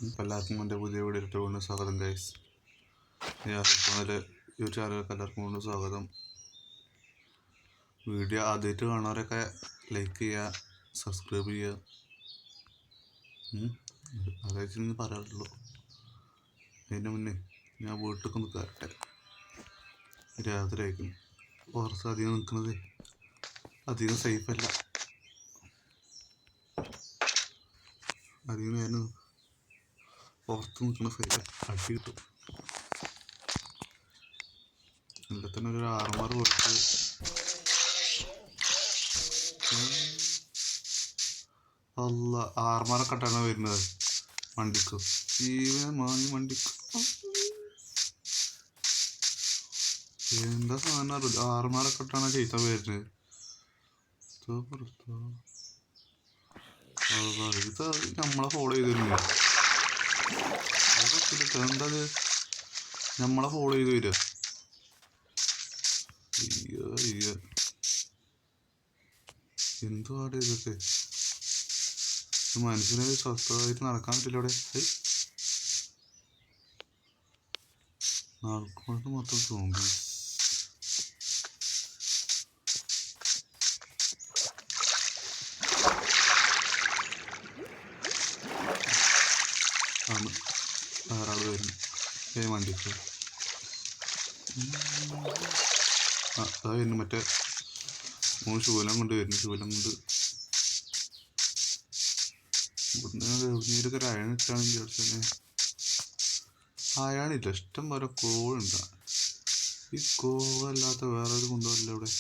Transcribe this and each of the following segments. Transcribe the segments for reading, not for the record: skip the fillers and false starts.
എല്ലാവർക്കും എൻ്റെ പുതിയ വീഡിയോയിലിട്ട് കൊണ്ട് സ്വാഗതം ഗൈസ്. ഈ ചാനലിലേക്ക് എല്ലാവർക്കും കൊണ്ട് സ്വാഗതം. വീഡിയോ ആദ്യമായിട്ട് കാണാറൊക്കെ ലൈക്ക് ചെയ്യുക, സബ്സ്ക്രൈബ് ചെയ്യുക. അതായത് പറയാറുള്ളൂ. അതിന് മുന്നേ ഞാൻ വീട്ടിലേക്ക് ഒന്ന് കയറട്ടെ. രാത്രി ആയിരിക്കും. പുറത്ത് അധികം നിൽക്കുന്നത് അധികം സേഫല്ല. അധികം നേരം പുറത്ത് നിൽക്കുന്ന സേഫ് അടി കിട്ടും. ഇവിടെ തന്നെ ഒരു 6 കൊടുത്ത് അല്ല 6 കെട്ടാണ് വരുന്നത് വണ്ടിക്ക്. ജീവൻ മാങ്ങി വണ്ടിക്ക് എന്താ സാധനം 6 കെട്ടാണ് ചെയ്ത വരുന്നത്. ഇത് നമ്മളെ ഫോളോ ചെയ്തിരുന്നില്ല. എന്താത് നമ്മളെ ഫോളോ ചെയ്ത് വരിക. എന്തുവാടെ ഇതൊക്കെ? മനുഷ്യന് സ്വസ്ഥമായിട്ട് നടക്കാൻ പറ്റില്ല ഇവിടെ. നടക്കുന്നത് മൊത്തം തോന്നി. ആണ് ധാരാളം വരുന്നു വണ്ടിക്ക്. അതാ വരുന്നു മറ്റേ 3 ശൂലം കൊണ്ട് വരുന്നു. ശൂലം കൊണ്ട് ഇവിടുന്നൊക്കെ ഒരു അയൺ ഇട്ടാണെങ്കിൽ തന്നെ അയാണില്ല. ഇഷ്ടം പോലെ കോളുണ്ട്. ഈ കോവല്ലാത്ത വേറൊരു കൊണ്ടുപോകില്ല ഇവിടെ.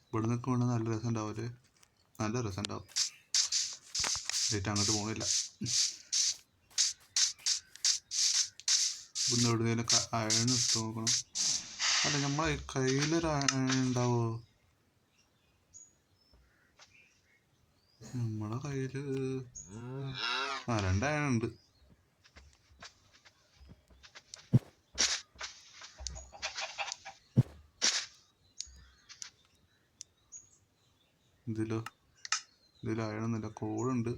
ഇവിടെ നിൽക്കുമ്പോൾ നല്ല രസം ഉണ്ടാവില്ലേ? നല്ല രസം ഉണ്ടാവും. ഡേറ്റ് അങ്ങോട്ട് പോകണില്ല. ഇവിടുന്ന് എവിടുന്നേലൊക്കെ അയൺ ഇട്ട് നോക്കണം. അല്ല നമ്മളെ കയ്യിലൊരു അയൺ ഉണ്ടാവോ? നമ്മളെ കയ്യില് 2 അയൺ ഉണ്ട്. ഇതിൽ അയണൊന്നുമില്ല. കോളുണ്ട്.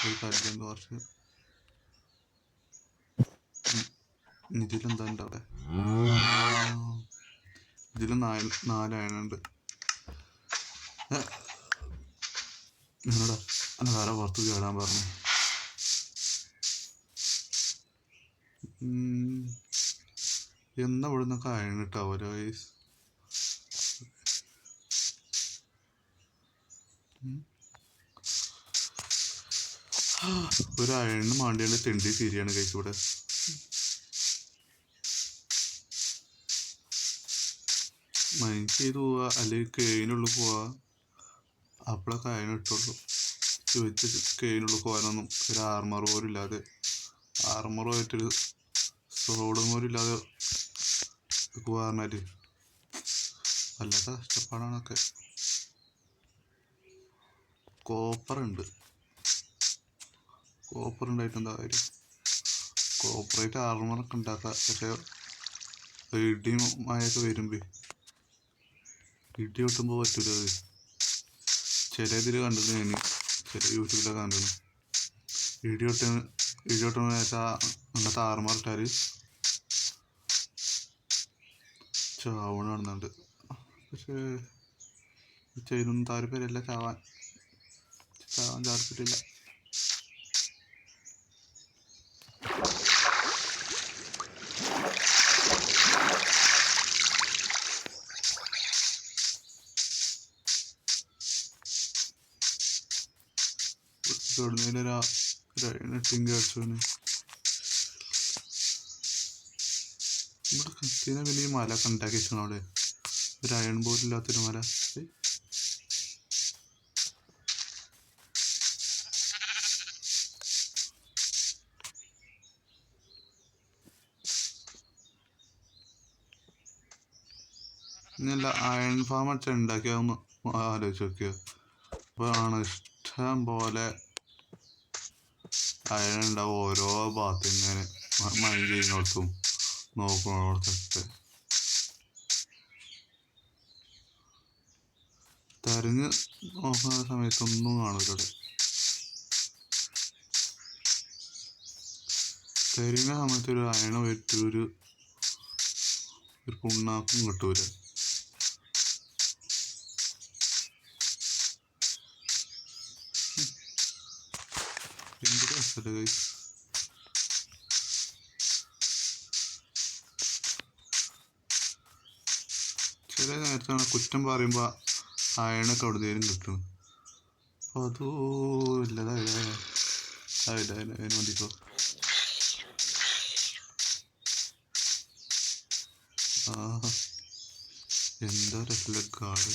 ഒരു കല്ലുണ്ട് കുറച്ച്. ഇതിലെന്താ ഉണ്ട് അവിടെ? ഇതിൽ 4 അയണുണ്ട്. എന്നോടാ അല്ല വേറെ പുറത്ത് കേടാൻ പറഞ്ഞു. എന്നാ ഇവിടെ നിന്നൊക്കെ അയണിട്ടാവല്ലോ ഗൈസ്. ഒരു അയണിന് മാണ്ടിയാണ് തെണ്ടി തിരിയാണ് ഗൈസ് ഇവിടെ. മൈൻഡ് ചെയ്ത് പോവുക, അല്ലെങ്കിൽ കേയിനുള്ളിൽ പോവുക. അപ്പോഴൊക്കെ അയണിട്ടുള്ളൂ. ചോദിച്ച് കേയിനുള്ളിൽ പോകാനൊന്നും ഒരു ആർമർ പോലും ഇല്ലാതെ, ആർമറുമായിട്ടൊരു സോഡും പോലും ഇല്ലാതെ പറഞ്ഞാല് വല്ലാത്ത കഷ്ടപ്പാടാണൊക്കെ. കോപ്പർ ഉണ്ടായിട്ട് എന്താ കാര്യം? കോപ്പറേറ്റ് ആർമറൊക്കെ ഉണ്ടാക്കാം. പക്ഷെ ഇടിയും മഴയൊക്കെ വരുമ്പോ ഇടി വെട്ടുമ്പോൾ പറ്റൂല. അത് ചില ഇതിൽ കണ്ടിരുന്നു ഞാൻ, ചില യൂട്യൂബിലൊക്കെ കണ്ടിരുന്നു. ഇടി വെട്ടുന്ന വെച്ചാൽ അങ്ങനത്തെ ആർമർ ഇട്ടാല് ചാവണ കാണുന്നുണ്ട്. പക്ഷേ ചെയ്യുന്നൊന്നും താല്പര്യമില്ല. ചാവാൻ താല്പര്യമില്ല. ഇട്ടിങ് അടിച്ചോന് ഇവിടെ കൃത്യന. പിന്നെ ഈ മല ഒക്കെ ഉണ്ടാക്കി വെച്ചാണ് അവിടെ. ഒരു അയൺ ബോർഡില്ലാത്തൊരു മല. ഇന്നല്ല അയൺ ഫാം വെച്ചാൽ ഉണ്ടാക്കിയാന്ന് ആലോചിച്ച് നോക്കിയോ. അപ്പോൾ ആണ് ഇഷ്ടം പോലെ അയൺ ഉണ്ടാവും ഓരോ ഭാഗത്ത്. ഇങ്ങനെ മൈൻഡ് ചെയ്യുന്നിടത്തും നോക്കുന്നിടത്തൊക്കെ. തെരഞ്ഞ് നോക്കുന്ന സമയത്തൊന്നും കാണൂല ഇവിടെ. തെരയുന്ന സമയത്ത് ഒരു അയണ പറ്റി ഒരു പുണ്ണാക്കും കിട്ടൂല. എന്ത് രസമല്ലേ ഗൈസ്. ചില നേരത്താണ് കുറ്റം പറയുമ്പോൾ അയണൊക്കെ എവിടെയും കിട്ടും. അപ്പോൾ അതോ ഇല്ലതായില്ല അതിന് മതിക്കോ. എന്താ രസമില്ല കാട്.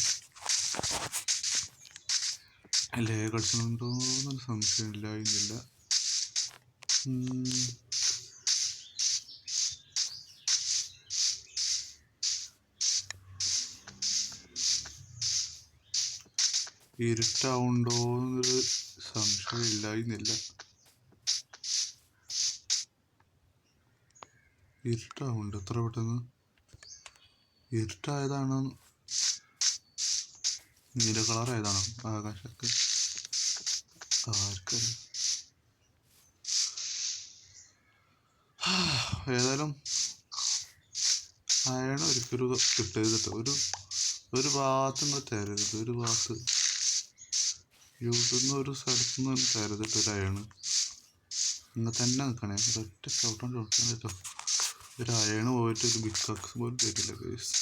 ലേ കളിച്ചിട്ടുണ്ടോ എന്നൊരു സംശയമില്ല. ഇന്നില്ല. ഇരുട്ടാവുണ്ടോ എന്നൊരു സംശയമില്ല. ഇന്നില്ല. ഇരുട്ടാവുണ്ട് എത്ര പെട്ടെന്ന്. ഇരുട്ടായതാണ് നീല കളർ ആയതാണോ ആകാശത്ത് ആർക്കറിയാം. ഏതായാലും അയൺ ഒരിക്കലും കിട്ടരുത്. ഒരു ഭാഗത്ത് നിന്ന് തരരുത്. ഒരു ഭാഗത്ത് യൂട്യൂബിൽ നിന്ന് ഒരു സ്ഥലത്ത് നിന്ന് തരരുത്. ഒരു അയണ് ഇങ്ങനെ തന്നെ നിൽക്കണേ. ഒരൊറ്റ ചവിട്ടാൻ കേട്ടോ. ഒരു അയണ് പോയിട്ട് ഒരു ബിക്കാക്സ് പോലും തരില്ല ഗൈസ്.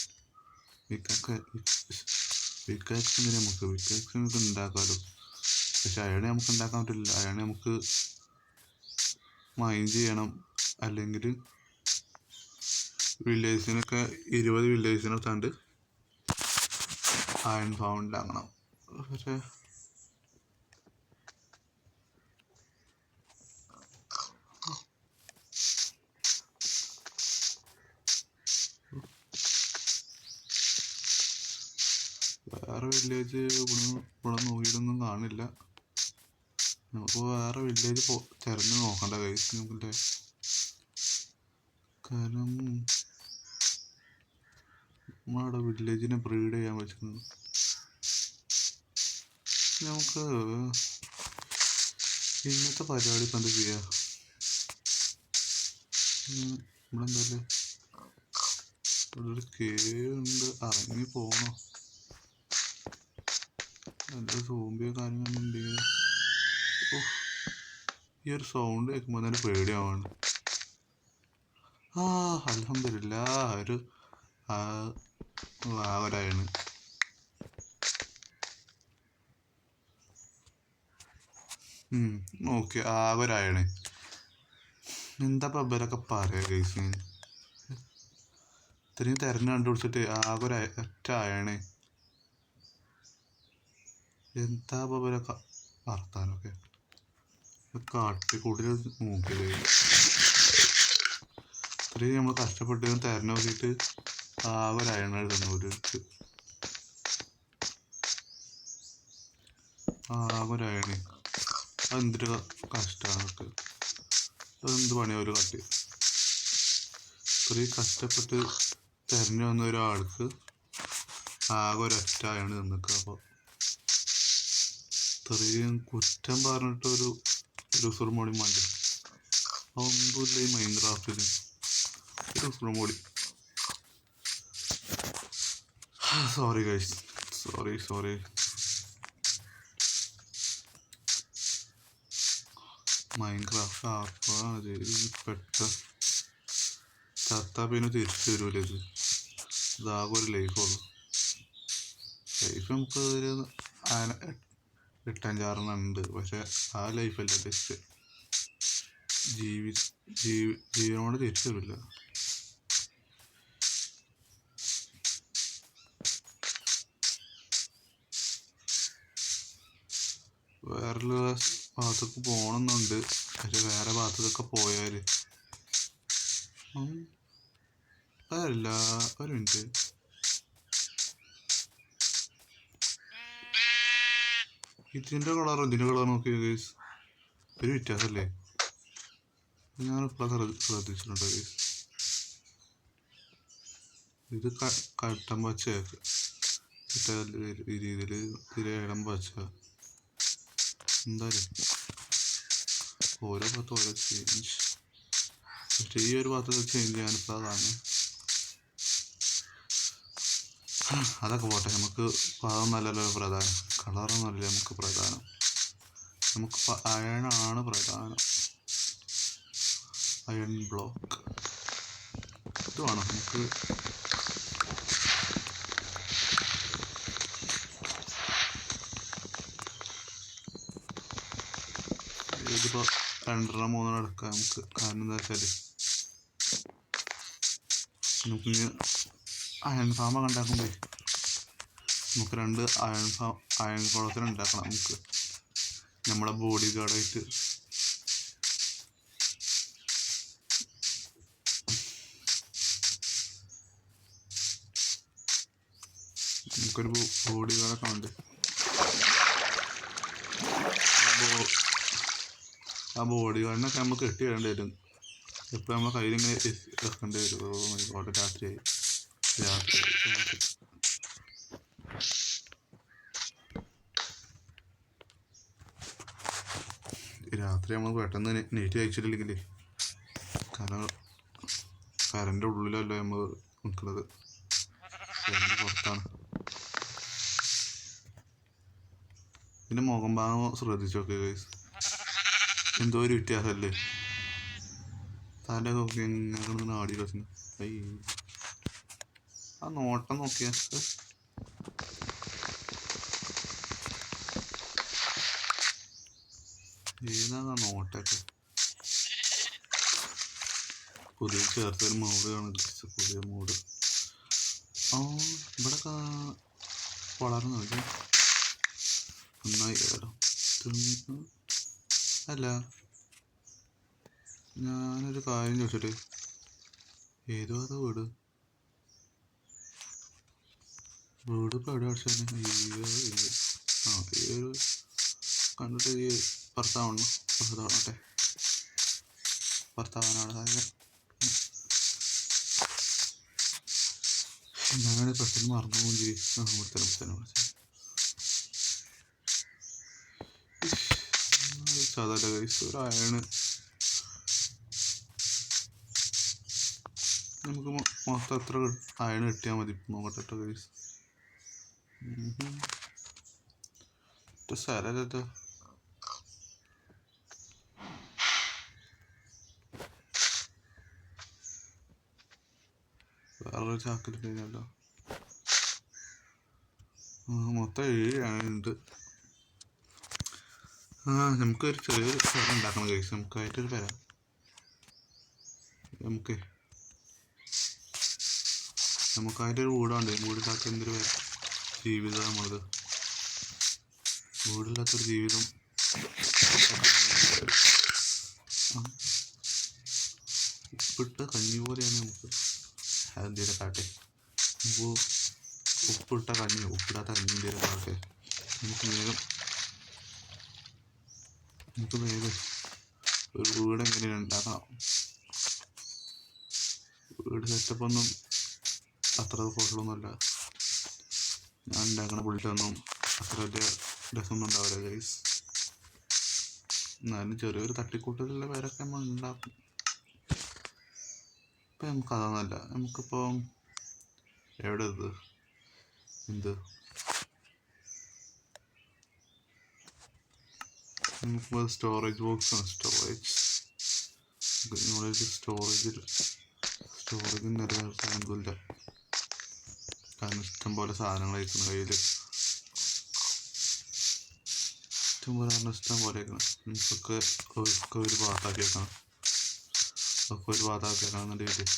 ബിക്കാക്സ് നമുക്ക് ഉണ്ടാക്കാമല്ലോ. പക്ഷെ അയണ് നമുക്ക് ഉണ്ടാക്കാൻ പറ്റില്ല. അയണ് നമുക്ക് മൈൻഡ് ചെയ്യണം. അല്ലെങ്കിൽ വില്ലേജിനൊക്കെ 20 വില്ലേജിനെടുത്താണ്ട് അയൺ ഫാം ഉണ്ടാക്കണം. പക്ഷേ വേറെ വില്ലേജ് ഇവിടെ നോക്കിയിട്ടൊന്നും കാണില്ല. നമുക്ക് വേറെ വില്ലേജ് തിരഞ്ഞു നോക്കണ്ട കൈസ്. നമുക്കില്ലേ കാരണം നമ്മളവിടെ വില്ലേജിനെ ബ്രീഡ് ചെയ്യാൻ പറ്റുന്നു. നമുക്ക് ഇന്നത്തെ പരിപാടി ഇപ്പം എന്താ ചെയ്യുക? ഇവിടെ എന്തായാലും ഇവിടെ ഒരു കേവ് ഉണ്ട്. ഇറങ്ങി പോകണോ? നല്ല സോംബിയോ കാര്യങ്ങളൊന്നും ഉണ്ടെങ്കിൽ ഈ ഒരു സൗണ്ട് കേൾക്കുമ്പോൾ തന്നെ പേടിയാവാണ്. അൽഹംദുലില്ലാ ഒരു ആവരായാണ്. ഓക്കെ ആവരായാണ്. എന്താ ഇവരൊക്കെ പറയാ ഗൈസ്? ഇത്രയും തിരഞ്ഞു കണ്ടുപിടിച്ചിട്ട് ഒറ്റ ആയണേ. എന്താ ഇവരൊക്കെ വർത്താനൊക്കെ കാട്ടിക്കൂട്ടിൽ നോക്കിയത്. ഇത്രയും നമ്മൾ കഷ്ടപ്പെട്ട് തിരഞ്ഞു നോക്കിയിട്ട് ആവരായണ എഴുതുന്നവർക്ക് ആവരായണേ. അതെന്തൊരു കഷ്ടമാണ്. അതെന്ത് പണിയാ ഒരു കാട്ടി. ഇത്രയും കഷ്ടപ്പെട്ട് തിരഞ്ഞു വന്ന ഒരാൾക്ക് ആകെ ഒരൊറ്റ ആയാണ് നിൽക്കുക. അപ്പോൾ ഇത്രയും കുറ്റം പറഞ്ഞിട്ട് ഒരു സുറുമോടി മണ്ട ഒന്നുമില്ല ഈ മൈൻക്രാഫ്റ്റിൽ. ഒരു സുറുമോടി. Sorry guys, sorry. മൈൻക്രാഫ്റ്റ് ആർക്കാണ് ചത്താ പിന്നെ തിരിച്ചു വരൂല. ഇതാകെ ഒരു ലൈഫുള്ളൂ. ലൈഫ് നമുക്ക് ഒരു 8-5 ഉണ്ട്. പക്ഷെ ആ ലൈഫല്ല ജസ്റ്റ് ജീവനോട് തിരിച്ചു വരില്ല. വേറെ ഭാഗത്തൊക്കെ പോകണമെന്നുണ്ട്. പക്ഷെ വേറെ ഭാഗത്തൊക്കെ പോയാൽ അതല്ല. ഒരു മിനിറ്റ്. ഇതിൻ്റെ കളർ നോക്കിയോ ഗൈസ്? ഒരു വ്യത്യാസമല്ലേ? ഞാനിപ്പോൾ ശ്രദ്ധിച്ചിട്ടുണ്ട് ഗൈസ്. ഇത് കട്ടൻ പച്ചയൊക്കെ ഈ രീതിയിൽ തീരെ ഇടം വച്ച എന്തായാലും ഓരോ ഭാഗത്ത് ഓരോ ചേഞ്ച്. പക്ഷേ ഈ ഒരു ഭാഗത്ത് ചേഞ്ച് ചെയ്യാനിപ്പോൾ അതാണ്. അതൊക്കെ പോട്ടെ, നമുക്ക് അതൊന്നല്ലല്ലോ പ്രധാനം, കളറൊന്നുമല്ല നമുക്ക് പ്രധാനം. നമുക്കിപ്പോൾ അയണാണ് പ്രധാനം. അയൺ ബ്ലോക്ക് ഇത് വേണം നമുക്ക്. ഇതിപ്പോൾ 2-3 എടുക്കാം നമുക്ക്. കാരണം എന്താ വെച്ചാൽ നമുക്ക് അയൺ ഫാമ ഉണ്ടാക്കുമ്പോൾ നമുക്ക് 2 അയൺ കുളത്തിന് ഉണ്ടാക്കണം. നമുക്ക് നമ്മളെ ബോഡി ഗാർഡായിട്ട് നമുക്കൊരു ബോഡി ഗാർഡൊക്കെ ഉണ്ട്. ആ ബോഡി ഗാർഡിനൊക്കെ നമുക്ക് കെട്ടി വരേണ്ടി വരും. എപ്പോൾ നമ്മളെ കയ്യിലിങ്ങനെ വെക്കേണ്ടി വരും. ഓ രാത്രിയായി. രാത്രി നമ്മൾ പെട്ടെന്ന് നെറ്റ് അയച്ചിട്ടില്ലെങ്കിൽ, കാരണം കറൻ്റെ ഉള്ളിലല്ല നമ്മൾ നിൽക്കുന്നത്, കറൻ്റെ പുറത്താണ്. പിന്നെ മുഖം ഭാഗം ശ്രദ്ധിച്ചു നോക്കുക ഗൈസ്, എന്തോ ഒരു വ്യത്യാസമല്ലേ. തല നോക്കി എങ്ങനെ ആടി കളിച്ചു. ആ നോട്ടം നോക്കിയാ ഏതാണ് ആ നോട്ടൊക്കെ. പുതിയ ചേർത്തൊരു മോഡാണ് പുതിയ മോഡ്. ഇവിടെ വളർന്നു നന്നായി കേട്ടോ. അല്ല, ഞാനൊരു കാര്യം ചോദിച്ചിട്ട്, ഏതോ അതോ വീട് ഇപ്പോൾ എവിടെ അടിച്ചാൽ ഈ ഒരു കണ്ടിട്ട് ഈ ഭർത്താവട്ടെ ഭർത്താവാനാണ്. ഞാനത് പെട്ടെന്ന് മറന്നു പോകും ചെയ്യും. സാധാരണ കൈസ് ഒരു അയണ് നമുക്ക് മൊത്തം എത്ര അയണ് കിട്ടിയാൽ മതി. നോക്കട്ടെ കൈസ്. സ്ഥലമല്ലോ വേറൊരു ചാക്കിൽ കഴിഞ്ഞല്ലോ. മൊത്തം 7 അയണുണ്ട്. നമുക്കൊരു ചെറിയൊരു സ്ഥലം ഉണ്ടാക്കണം കഴിച്ച്. നമുക്കായിട്ടൊരു പേര നമുക്കായിട്ടൊരു വീടാണ്ട്. വീടില്ലാത്ത എന്തൊരു പേര ജീവിതം നമ്മളത്. വീടില്ലാത്തൊരു ജീവിതം. ഉപ്പിട്ട കഞ്ഞി പോലെയാണ് നമുക്ക്. അതെന്തേലും കാട്ടെ, നമുക്ക് ഉപ്പിട്ട കഞ്ഞി ഉപ്പിടാത്ത കഞ്ഞി എന്തേലും കാട്ടെ. നമുക്ക് വേഗം ഒരു വീട് എങ്ങനെയാണ് ഉണ്ടാക്കണം. വീട് സെറ്റപ്പൊന്നും അത്ര കൊള്ളൊന്നുമല്ല. ഞാൻ ഉണ്ടാക്കണ പുള്ളിട്ടൊന്നും അത്ര വലിയ രസമൊന്നും ഉണ്ടാവില്ല ഗൈസ്. എന്നാലും ചെറിയൊരു തട്ടിക്കൂട്ടലുള്ള പേരൊക്കെ നമ്മൾ ഉണ്ടാക്കും. ഇപ്പം നമുക്ക് അതൊന്നുമല്ല. നമുക്കിപ്പം എവിടെ എന്ത് നമുക്കിപ്പോൾ സ്റ്റോറേജ് ബോക്സാണ്. സ്റ്റോറേജിൽ നിലനിർത്താനൊന്നുമില്ല. കാരണം ഇഷ്ടംപോലെ സാധനങ്ങൾ അയക്കുന്ന കയ്യിൽ ഇഷ്ടംപോലെ അയക്കണം. നമുക്കൊക്കെ ഒരു ഭാഗത്താക്കി വെക്കണം. ഒരു ഭാഗത്താക്കി വെക്കണം എന്നുണ്ടെങ്കിൽ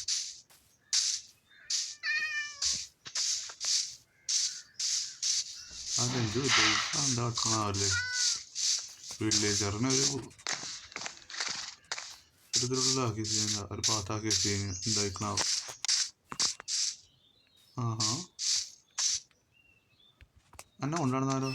അതെന്ത് എന്താ വെക്കണാവല്ലേ. വില്ലേജറിനെ ഒരു ഇതിലുള്ളാക്കി ഒരു ഭാഗത്താക്കി വെച്ച് കഴിഞ്ഞാൽ എന്തായിക്കണാവും. എന്നെ കൊണ്ടുവന്നാലോ.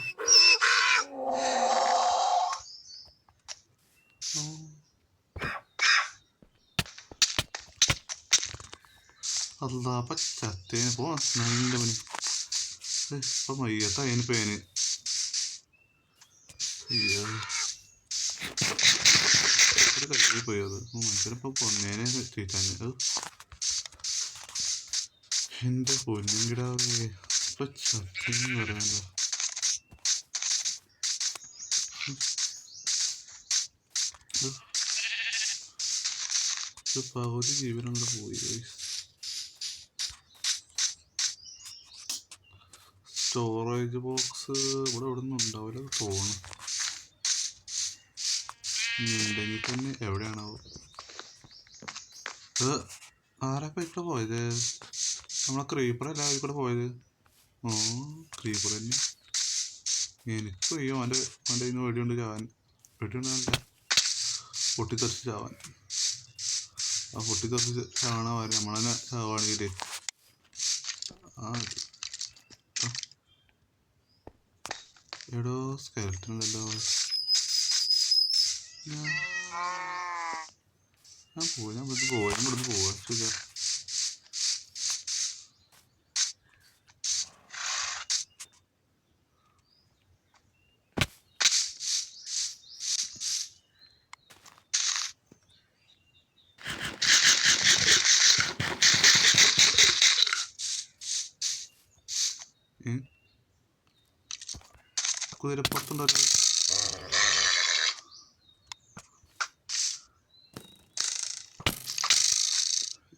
അല്ലാ പച്ചത്തേന് പോവാ. നല്ല പണി ഇപ്പം മയ്യത്തായതിന് പേന്. അയ്യോ കയ്യിൽ പോയത് മനുഷ്യനിപ്പോൾ പൊന്നേനെ എത്തിയിട്ടാണ്. എൻ്റെ പൊന്നും കിടാവേ ഇപ്പം ചത്തെന്ന് പറയാനോ. പകുതി ജീവനം കൂടെ പോയി. സ്റ്റോറേജ് ബോക്സ് ഇവിടെ ഇവിടെ ഒന്നും ഉണ്ടാവില്ല തോന്നും. ഉണ്ടെങ്കിൽ തന്നെ എവിടെയാണാവോ. ഇത് ആരപ്പം ഇവിടെ പോയത്? നമ്മളെ ക്രീപ്പറല്ല ഇവിടെ പോയത്. ക്രീപ്പർ തന്നെ. എനിക്ക് ചെയ്യും അവൻ്റെ ഇന്ന് വെടിയുണ്ട് ചാവാൻ. വെടിയുണ്ടല്ല പൊട്ടിത്തെറിച്ച് ചാവാൻ. ആ പൊട്ടിത്തെറിച്ച് ചാവണ വരെ നമ്മളെന്നെ ചാവാണെങ്കിൽ എടോ സ്കെൽറ്റൻ ഉണ്ടല്ലോ. ഞാൻ ഇവിടുന്ന് പോവാ സുഖ. കുതിരപ്പുറത്തുണ്ടോ ഒരാൾ?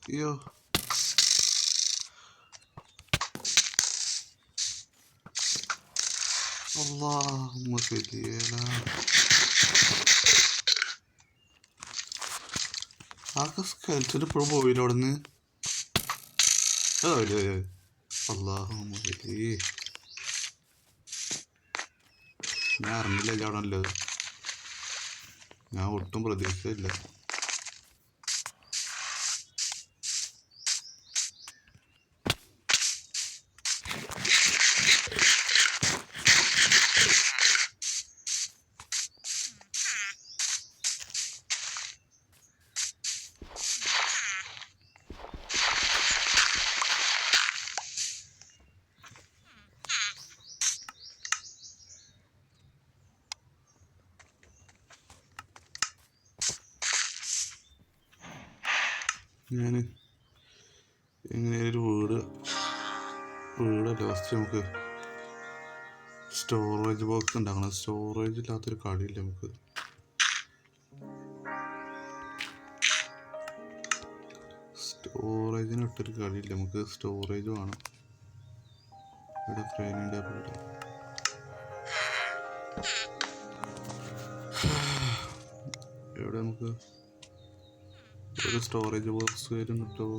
അയ്യോ اللهم صل ആകെ സ്കെൽറ്റൻ ഇപ്പോഴും പോയില്ല അവിടെ നിന്ന്. اللهم صل. ഞാൻ അറിഞ്ഞില്ല അവിടെ ഉള്ളത്. ഞാൻ ഒട്ടും പ്രതീക്ഷിച്ചില്ല. ഞാൻ എങ്ങനെ ഒരു വീടല്ല ഫസ്റ്റ് നമുക്ക് സ്റ്റോറേജ് ബോക്സ് ഉണ്ടാക്കണം. സ്റ്റോറേജ് ഇല്ലാത്തൊരു കളിയില്ല നമുക്ക്. സ്റ്റോറേജിന് ഇട്ടൊരു കളിയില്ല നമുക്ക്. സ്റ്റോറേജ് വേണം. ഇവിടെ ട്രെയിനിങ് ടേബിൾ ഇവിടെ നമുക്ക് ഒരു സ്റ്റോറേജ് ബോക്സ് വരും കിട്ടുമോ?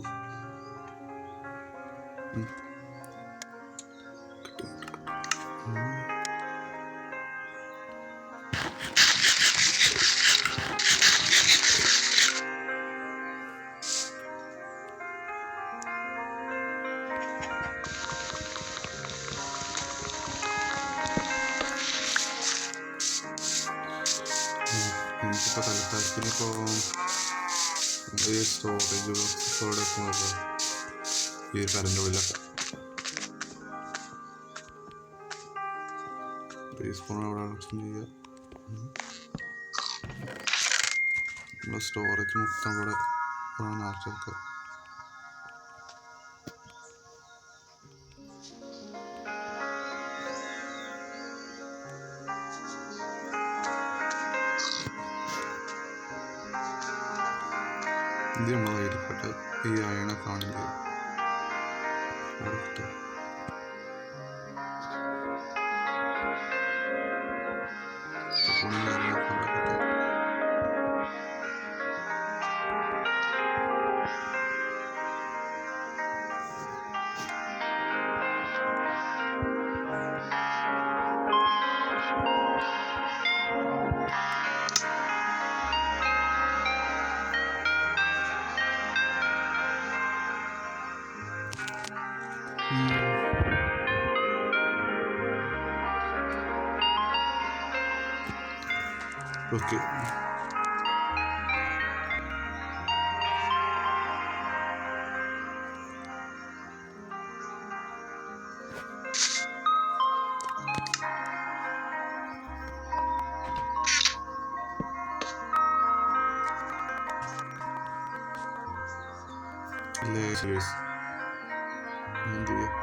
നമുക്കിപ്പോൾ തലക്കാലത്തിനിപ്പോൾ ഈ സ്റ്റോറേജ് ബോക്സ് ഇവിടെ എത്തുന്നല്ലോ ഈ കറണ്ട് ഉള്ളിലൊക്കെ. സ്പൂൺ അവിടെ കണക്ഷൻ ചെയ്യുക. നമ്മുടെ സ്റ്റോറേജ് മൊത്തം ഇവിടെ നിറച്ചെടുക്കുക. ഇത് നമ്മളെ കയ്യിൽപ്പെട്ട ഈ അയണ കാണില്ലേ അടുത്ത് ഓക്കെ. ലേശേഴ്സ് എന്ത് ചെയ്യാം.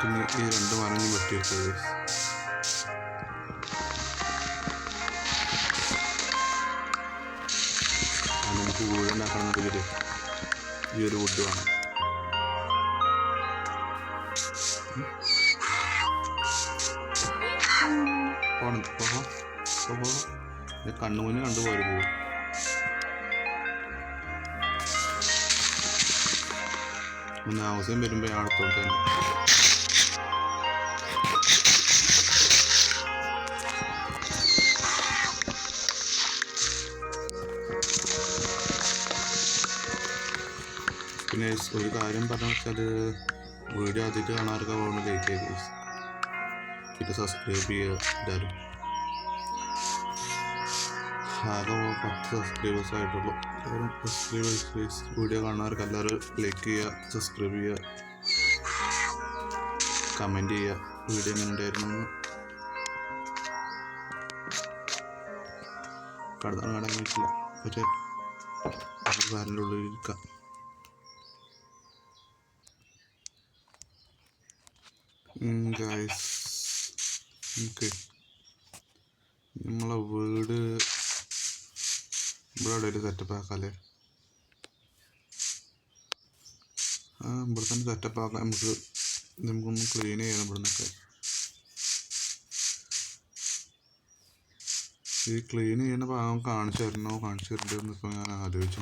നമുക്കിനി ഈ 2 മരം വെട്ടിയെടുത്തത് നമുക്ക് വീടുണ്ടാക്കണമെന്നുണ്ടെങ്കിൽ ഈ ഒരു വുഡ് വേണം. കണ്ണുമുന്നിൽ കണ്ടുപോരുത്. ഒന്ന് ആവശ്യം വരുമ്പോൾ ഞാൻ അടുത്തോട്ട് തന്നെ. പിന്നെ ഒരു കാര്യം പറഞ്ഞു വെച്ചാൽ വീഡിയോ ആദ്യമായിട്ട് കാണാറൊക്കെ പോകുന്നത് ലൈക്ക് ചെയ്യുക, പിന്നെ സബ്സ്ക്രൈബ് ചെയ്യുക. എല്ലാവരും ആകെ 10 സബ്സ്ക്രൈബേഴ്സ് ആയിട്ടുള്ളൂ. എല്ലാവരും സബ്സ്ക്രൈബേഴ്സ് വീഡിയോ കാണാറൊക്കെ എല്ലാവരും ലൈക്ക് ചെയ്യുക, സബ്സ്ക്രൈബ് ചെയ്യുക, കമൻറ്റ് ചെയ്യുക വീഡിയോ എങ്ങനെ ഉണ്ടായിരുന്നു. കടന്നു കടന്നു വെച്ചില്ല, പക്ഷേ കാറിൻ്റെ ഉള്ളിൽ ഇരിക്കാം. ഗൈസ് ഓക്കെ, നമ്മളെ വീട് ഇവിടെ ഒരു സെറ്റപ്പ് ആക്കാല്ലേ. ഇവിടെ തന്നെ സെറ്റപ്പ് ആക്കാം. നമുക്കൊന്ന് ക്ലീൻ ചെയ്യണം ഇവിടെ നിന്നൊക്കെ. ഈ ക്ലീൻ ചെയ്യുന്ന ഭാഗം കാണിച്ചു തരണ്ടെന്ന് ഇപ്പോൾ ഞാൻ ആലോചിച്ചു.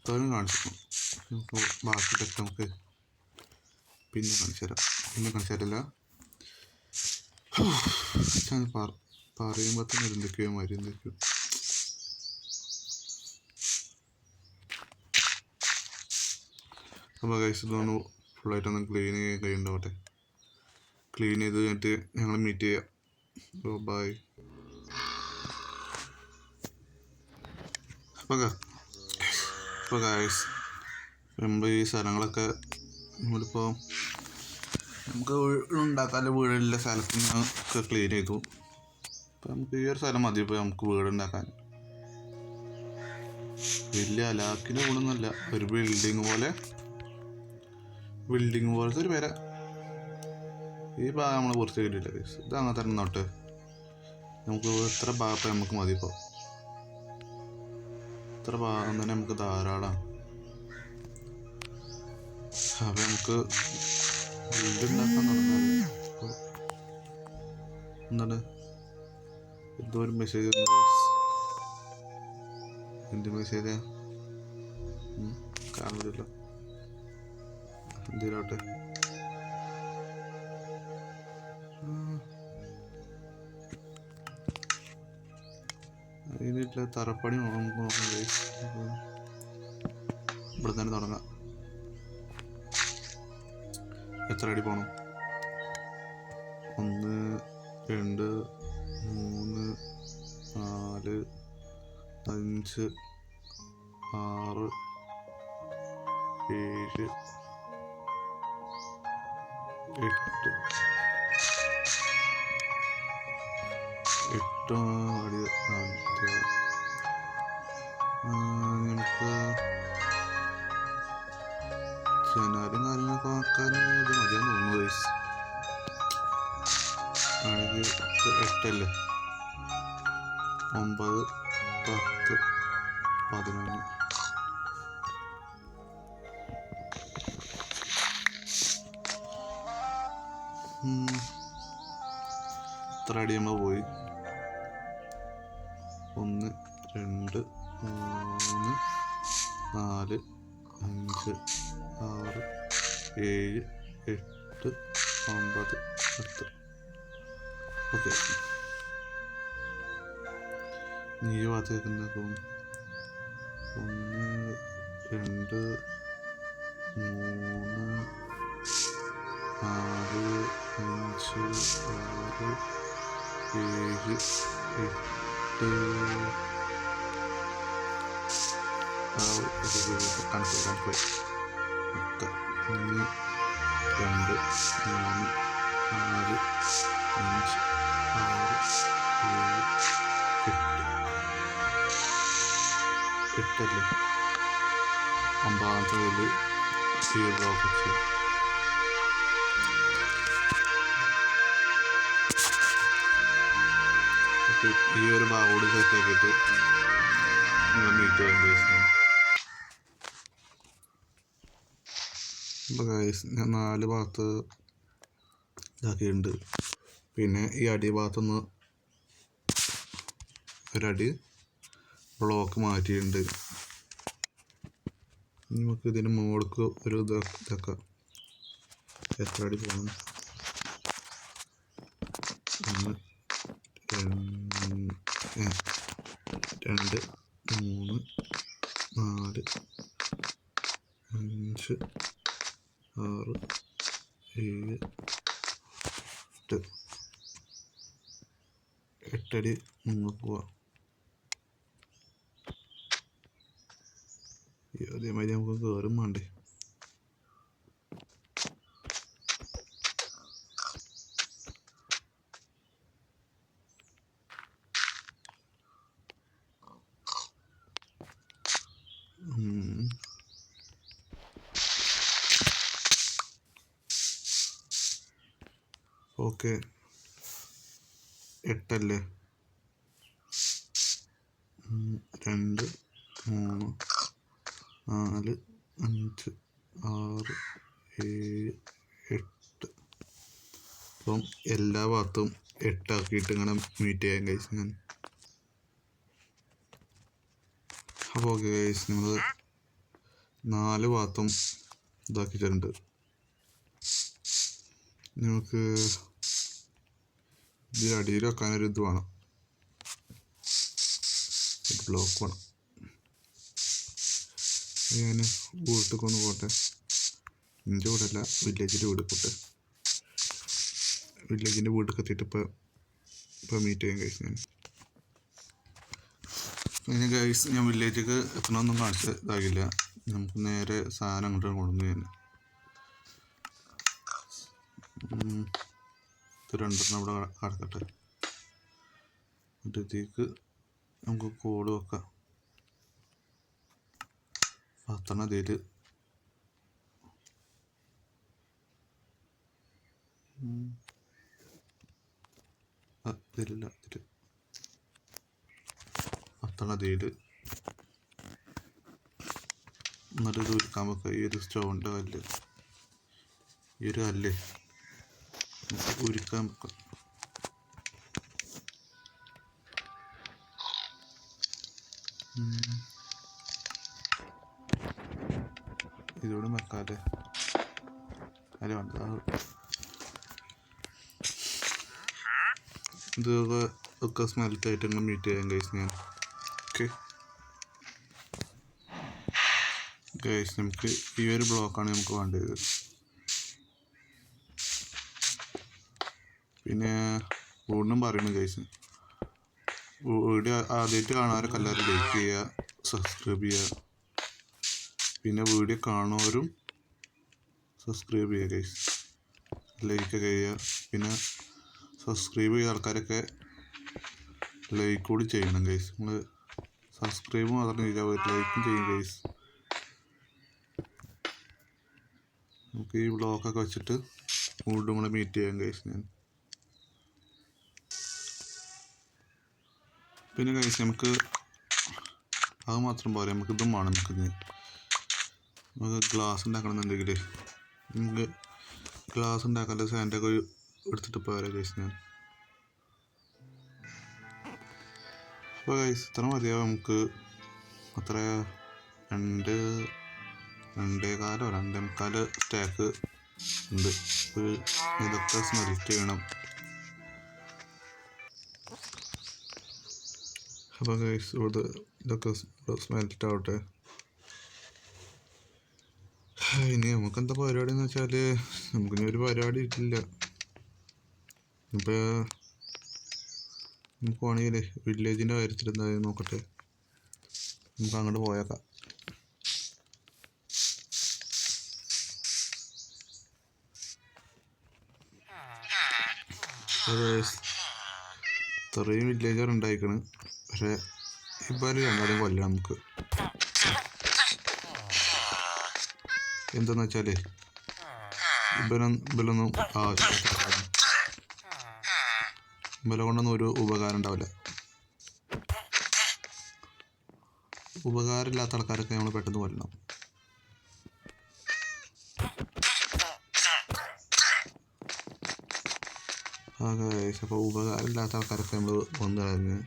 ഇത്രയും കാണിച്ചിരുന്നു. ഇപ്പോൾ ബാക്കി ടെക്സ്റ്റ് നമുക്ക് പിന്നെ കാണിച്ചു തരില്ല. പറയുമ്പോൾ തന്നെ എന്തൊക്കെയോ എന്തൊക്കെയോ. അപ്പോൾ ഗൈസ് ഇതൊന്ന് ഫുള്ളായിട്ടൊന്ന് ക്ലീൻ ചെയ്യാൻ കഴിയുണ്ടാവട്ടെ. ക്ലീൻ ചെയ്ത് കഴിഞ്ഞിട്ട് ഞങ്ങൾ മീറ്റ് ചെയ്യാം. ഓ ബൈ. അപ്പോൾ ഗൈസ് നമ്മൾ ഈ സ്ഥലങ്ങളൊക്കെ നമ്മളിപ്പോൾ നമുക്ക് വീടുണ്ടാക്കാതെ വീടുള്ള സ്ഥലത്ത് നിന്നൊക്കെ ക്ലീൻ ചെയ്തു. അപ്പോൾ നമുക്ക് ഈ ഒരു സ്ഥലം മതി ഇപ്പോൾ നമുക്ക് വീടുണ്ടാക്കാൻ. വലിയ അലാക്കിൻ്റെ ഗുണമൊന്നുമല്ല, ഒരു ബിൽഡിങ് പോലത്തെ ഒരു പേര. ഈ ഭാഗം നമ്മൾ കുറച്ച് കിട്ടിയില്ല ഗൈസ്. ഇത് അങ്ങനെ തന്നെ നോട്ട്. നമുക്ക് എത്ര ഭാഗത്ത് നമുക്ക് മതി. ഇപ്പോൾ ഇത്ര ഭാഗം തന്നെ നമുക്ക് ധാരാളമാണ്. അപ്പം നമുക്ക് വീടുണ്ടാക്കാൻ തുടങ്ങാം. എന്താണ് എന്തോ ഒരു മെസ്സേജ് എന്ത് മെസ്സേജാ കാണില്ലല്ലോ. എന്തിനാട്ടെ അതിനില്ല തറപ്പണി നോക്കാം. ഇവിടെ തന്നെ തുടങ്ങാം. എത്ര അടി പോകണം? 1 2 3 4 5 6 7 8 അടി. നമുക്ക് ജനാലും കാര്യങ്ങളൊക്കെ ആക്കാൻ ഇത് മതിയാന്ന് തോന്നുന്നു വയസ്സ് ആണെങ്കിൽ. 8 അല്ലേ, 9 10 11 ഇത്ര അടി നമ്മൾ പോയി. 1 2 3 4 5 6 7 8 9 10. ഓക്കെ, ഈ ഭാഗത്തേക്ക് എന്താക്കും? 1 2 3 4 5 6 7 8 കണക്ക് 1 2 3 4 5 6 7 8 8അല്ലേ? 9ാമത്തെ ഇതിൽ ഈ ബ്ലോക്ക് വെച്ച് ഈ ഒരു ഭാഗോട് സെറ്റാക്കിയിട്ട് നിങ്ങൾ മീറ്റ് ചെയ്യാൻ കഴിയും. അപ്പോൾ ഗൈസ് ഞാൻ 4 ഭാഗത്ത് ഇതാക്കിയിട്ടുണ്ട്. പിന്നെ ഈ അടിഭാഗത്തുനിന്ന് ഒരടി ബ്ലോക്ക് മാറ്റിയിട്ടുണ്ട്. നമുക്ക് ഇതിന് മുകൾക്ക് ഒരു ഇതാക്കാം. എത്ര അടി പോകണം? 1 2 3 4 5 6 7 8 അടി മുകളിൽ പോവാം. അതേമാതിരി നമുക്ക് കയറും വേണ്ടേ? ഓക്കെ, 8 അല്ലേ? 2 3 4 5 6 7 8. അപ്പം എല്ലാ ഭാഗത്തും 8 ആക്കിയിട്ട് ഇങ്ങനെ മീറ്റ് ചെയ്യാൻ കഴിച്ചു ഞാൻ. അപ്പോൾ ഓക്കെ ഗൈസ്, നമ്മൾ 4 ഭാഗത്തും ഇതാക്കിയിട്ടുണ്ട്. നമുക്ക് ഇതിലടിയിൽ വെക്കാനൊരു ഇത് വേണം, ഒരു ബ്ലോക്ക് വേണം. ഞാൻ വീട്ടിലേക്ക് ഒന്ന് പോട്ടെ. എൻ്റെ വീടല്ല, വില്ലേജിൻ്റെ വീട് പോട്ടെ. വില്ലേജിൻ്റെ വീട്ടിലേക്ക് എത്തിയിട്ട് ഇപ്പോൾ മീറ്റ് ചെയ്യാൻ കഴിച്ചു ഞാൻ. പിന്നെ ഗൈസ്, ഞാൻ വില്ലേജിലേക്ക് എത്തണമെന്നൊന്നും കാണിച്ച് ഇതാകില്ല. നമുക്ക് നേരെ സാധനം അങ്ങോട്ട് കൊണ്ടുവന്ന് ഞാൻ ഇത് 2 അവിടെ കിടക്കട്ടെ. ഇതിലേക്ക് നമുക്ക് കോഡ് വെക്കാം. 10 ഇതിൽ ഇതിലില്ല, ഇതിൽ 10 ഇതിൽ എന്നിട്ട് ഇത് ഉരുക്കാൻ വെക്കുക. ഈ ഒരു സ്റ്റോണിൻ്റെ കല്ല്, ഈ ഒരു കല്ല് ഉരുക്കാൻ വെക്കാം. ഇതോടെ വെക്കാതെ അല്ല വേണ്ട, ഇതൊക്കെ സ്മെൽറ്റായിട്ട് ഇങ്ങനെ മീറ്റ് ചെയ്യാൻ കഴിച്ചു ഞാൻ. ഓക്കെ ഗൈസ്, നമുക്ക് ഈ ഒരു ബ്ലോക്കാണ് നമുക്ക് വേണ്ടത്. പിന്നെ വീണ്ടും പറയുന്നു ഗൈസ്, വീഡിയോ ആദ്യമായിട്ട് കാണാറൊക്കെ എല്ലാവരും ലൈക്ക് ചെയ്യുക, സബ്സ്ക്രൈബ് ചെയ്യുക. പിന്നെ വീഡിയോ കാണുന്നവരും സബ്സ്ക്രൈബ് ചെയ്യുക ഗൈസ്, ലൈക്ക് ചെയ്യുക. പിന്നെ സബ്സ്ക്രൈബ് ചെയ്ത ആൾക്കാരൊക്കെ ലൈക്ക് കൂടി ചെയ്യണം ഗൈസ്. നിങ്ങൾ സബ്സ്ക്രൈബ് മാത്രം ചെയ്യാൻ ലൈക്കും ചെയ്യും ഗൈസ്. നമുക്ക് ഈ ബ്ലോക്കൊക്കെ വെച്ചിട്ട് വീണ്ടും കൂടെ മീറ്റ് ചെയ്യാം ഗൈസ് ഞാൻ. പിന്നെ ഗൈസ്, നമുക്ക് അത് മാത്രം പോരാ, നമുക്ക് ഇതും വേണം. നമുക്ക് ഗ്ലാസ് ഉണ്ടാക്കണമെന്നുണ്ടെങ്കിൽ നമുക്ക് ഗ്ലാസ് ഉണ്ടാക്കാനുള്ള സാൻഡൊക്കെ എടുത്തിട്ട് പോരാ ഗൈസ് ഞാൻ. അപ്പോൾ ഗൈസ്, ഇത്ര മതിയാവും നമുക്ക്. അത്ര 2.25 സ്റ്റാക്ക് ഉണ്ട്. ഇതൊക്കെ സ്മെൽറ്റ് ചെയ്യണം. അപ്പോൾ ഗൈസ് ഇതൊക്കെ സ്മെൽറ്റ് ആവട്ടെ. ഇനി നമുക്കെന്താ പരിപാടി എന്ന് വെച്ചാൽ നമുക്കിനി ഒരു പരിപാടി ഇല്ല. ഇപ്പോൾ നമുക്ക് വേണമെങ്കിൽ വില്ലേജിൻ്റെ കാര്യത്തിൽ എന്തായാലും നോക്കട്ടെ, നമുക്ക് അങ്ങോട്ട് പോയേക്കാം. ഇത്രയും വില്ലേജർ ഉണ്ടായിക്കണ്, പക്ഷേ ഇപ്പോൾ രണ്ടാളും കൊല്ലം നമുക്ക്. എന്താന്ന് വെച്ചാൽ ഇവലൊന്നും ആവശ്യമില്ല, ഇവലെ കൊണ്ടൊന്നും ഒരു ഉപകാരം ഉണ്ടാവില്ല. ഉപകാരമില്ലാത്ത ആൾക്കാരൊക്കെ നമ്മൾ പെട്ടെന്ന് കൊല്ലണം. അപ്പോൾ ഉപകാരമില്ലാത്ത ആൾക്കാരൊക്കെ നമ്മൾ വന്നു കഴിഞ്ഞ്